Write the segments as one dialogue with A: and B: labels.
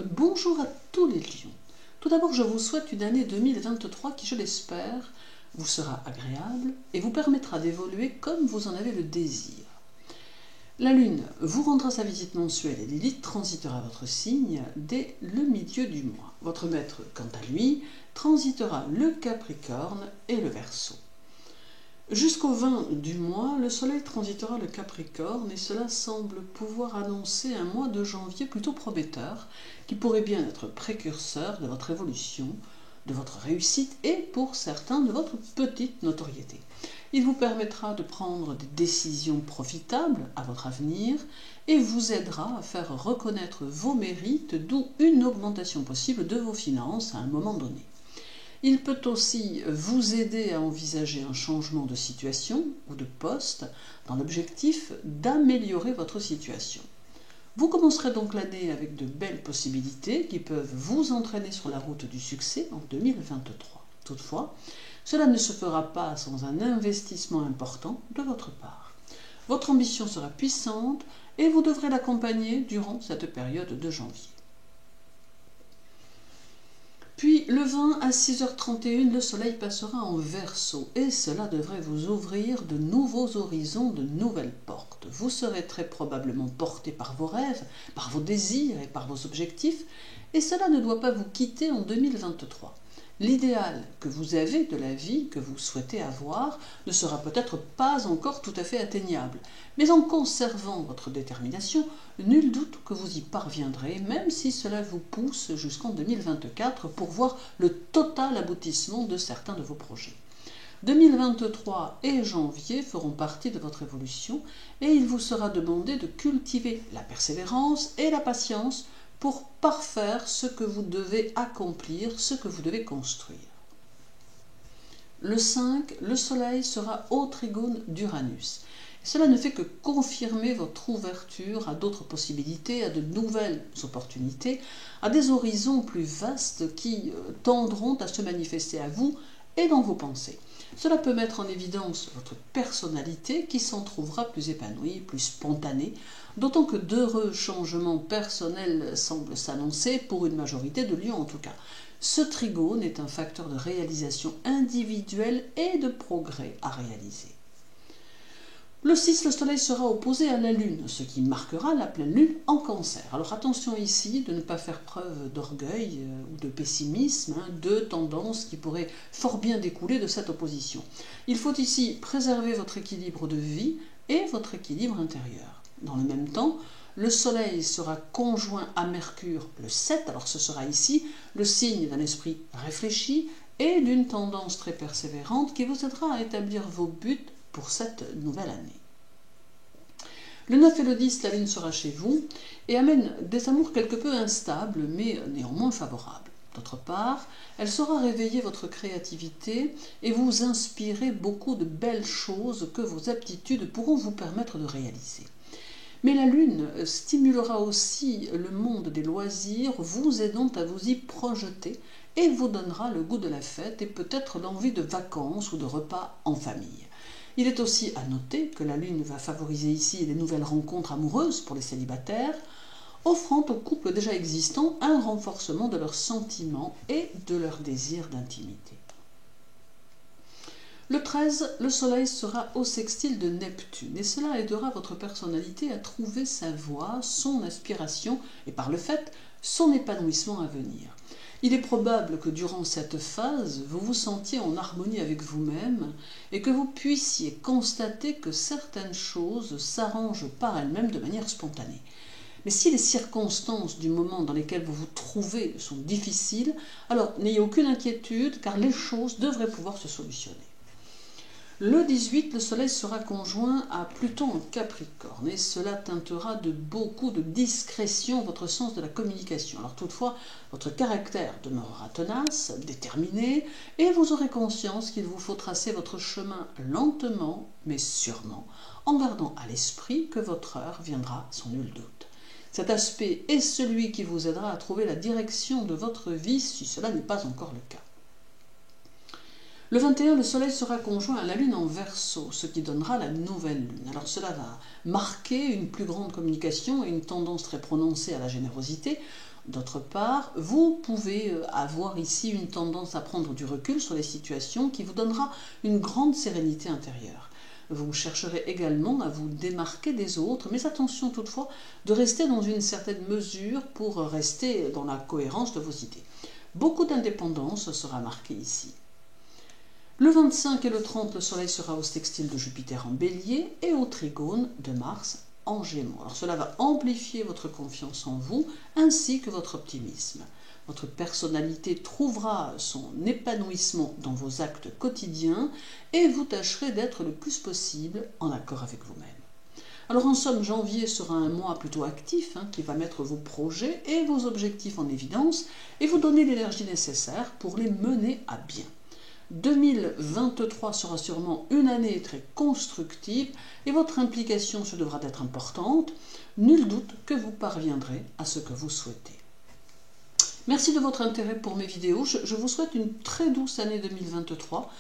A: Bonjour à tous les lions. Tout d'abord, je vous souhaite une année 2023 qui, je l'espère, vous sera agréable et vous permettra d'évoluer comme vous en avez le désir. La Lune vous rendra sa visite mensuelle et Lilith transitera votre signe dès le milieu du mois. Votre maître, quant à lui, transitera le Capricorne et le Verseau. Jusqu'au 20 du mois, le Soleil transitera le Capricorne et cela semble pouvoir annoncer un mois de janvier plutôt prometteur qui pourrait bien être précurseur de votre évolution, de votre réussite et pour certains de votre petite notoriété. Il vous permettra de prendre des décisions profitables à votre avenir et vous aidera à faire reconnaître vos mérites, d'où une augmentation possible de vos finances à un moment donné. Il peut aussi vous aider à envisager un changement de situation ou de poste dans l'objectif d'améliorer votre situation. Vous commencerez donc l'année avec de belles possibilités qui peuvent vous entraîner sur la route du succès en 2023. Toutefois, cela ne se fera pas sans un investissement important de votre part. Votre ambition sera puissante et vous devrez l'accompagner durant cette période de janvier. Puis, le 20 à 6h31, le Soleil passera en Verseau et cela devrait vous ouvrir de nouveaux horizons, de nouvelles portes. Vous serez très probablement porté par vos rêves, par vos désirs et par vos objectifs et cela ne doit pas vous quitter en 2023. L'idéal que vous avez de la vie que vous souhaitez avoir ne sera peut-être pas encore tout à fait atteignable, mais en conservant votre détermination, nul doute que vous y parviendrez, même si cela vous pousse jusqu'en 2024 pour voir le total aboutissement de certains de vos projets. 2023 et janvier feront partie de votre évolution et il vous sera demandé de cultiver la persévérance et la patience pour parfaire ce que vous devez accomplir, ce que vous devez construire. Le 5, le Soleil sera au trigone d'Uranus. Cela ne fait que confirmer votre ouverture à d'autres possibilités, à de nouvelles opportunités, à des horizons plus vastes qui tendront à se manifester à vous et dans vos pensées. Cela peut mettre en évidence votre personnalité qui s'en trouvera plus épanouie, plus spontanée, d'autant que d'heureux changements personnels semblent s'annoncer pour une majorité de lions en tout cas. Ce trigone est un facteur de réalisation individuelle et de progrès à réaliser. Le 6, le Soleil sera opposé à la Lune, ce qui marquera la pleine Lune en Cancer. Alors attention ici de ne pas faire preuve d'orgueil ou de pessimisme, deux tendances qui pourraient fort bien découler de cette opposition. Il faut ici préserver votre équilibre de vie et votre équilibre intérieur. Dans le même temps, le Soleil sera conjoint à Mercure le 7, alors ce sera ici le signe d'un esprit réfléchi et d'une tendance très persévérante qui vous aidera à établir vos buts pour cette nouvelle année. Le 9 et le 10, la Lune sera chez vous et amène des amours quelque peu instables mais néanmoins favorables. D'autre part, elle saura réveiller votre créativité et vous inspirer beaucoup de belles choses que vos aptitudes pourront vous permettre de réaliser. Mais la Lune stimulera aussi le monde des loisirs, vous aidant à vous y projeter et vous donnera le goût de la fête et peut-être l'envie de vacances ou de repas en famille. Il est aussi à noter que la Lune va favoriser ici des nouvelles rencontres amoureuses pour les célibataires, offrant aux couples déjà existants un renforcement de leurs sentiments et de leur désir d'intimité. Le 13, le Soleil sera au sextile de Neptune et cela aidera votre personnalité à trouver sa voie, son aspiration et par le fait, son épanouissement à venir. Il est probable que durant cette phase, vous vous sentiez en harmonie avec vous-même et que vous puissiez constater que certaines choses s'arrangent par elles-mêmes de manière spontanée. Mais si les circonstances du moment dans lesquelles vous vous trouvez sont difficiles, alors n'ayez aucune inquiétude car les choses devraient pouvoir se solutionner. Le 18, le Soleil sera conjoint à Pluton en Capricorne et cela teintera de beaucoup de discrétion votre sens de la communication. Alors toutefois, votre caractère demeurera tenace, déterminé et vous aurez conscience qu'il vous faut tracer votre chemin lentement mais sûrement en gardant à l'esprit que votre heure viendra sans nul doute. Cet aspect est celui qui vous aidera à trouver la direction de votre vie si cela n'est pas encore le cas. Le 21, le Soleil sera conjoint à la Lune en Verseau, ce qui donnera la nouvelle Lune. Alors cela va marquer une plus grande communication et une tendance très prononcée à la générosité, D'autre part, vous pouvez avoir ici une tendance à prendre du recul sur les situations qui vous donnera une grande sérénité intérieure. Vous chercherez également à vous démarquer des autres, mais attention toutefois de rester dans une certaine mesure pour rester dans la cohérence de vos idées. Beaucoup d'indépendance sera marquée ici. Le 25 et le 30, le Soleil sera au sextile de Jupiter en Bélier et au trigone de Mars en Gémeaux. Alors cela va amplifier votre confiance en vous ainsi que votre optimisme. Votre personnalité trouvera son épanouissement dans vos actes quotidiens et vous tâcherez d'être le plus possible en accord avec vous-même. Alors en somme, janvier sera un mois plutôt actif qui va mettre vos projets et vos objectifs en évidence et vous donner l'énergie nécessaire pour les mener à bien. 2023 sera sûrement une année très constructive et votre implication se devra d'être importante. Nul doute que vous parviendrez à ce que vous souhaitez. Merci de votre intérêt pour mes vidéos. Je vous souhaite une très douce année 2023,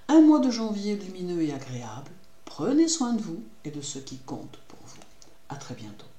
A: un mois de janvier lumineux et agréable. Prenez soin de vous et de ceux qui comptent pour vous. À très bientôt.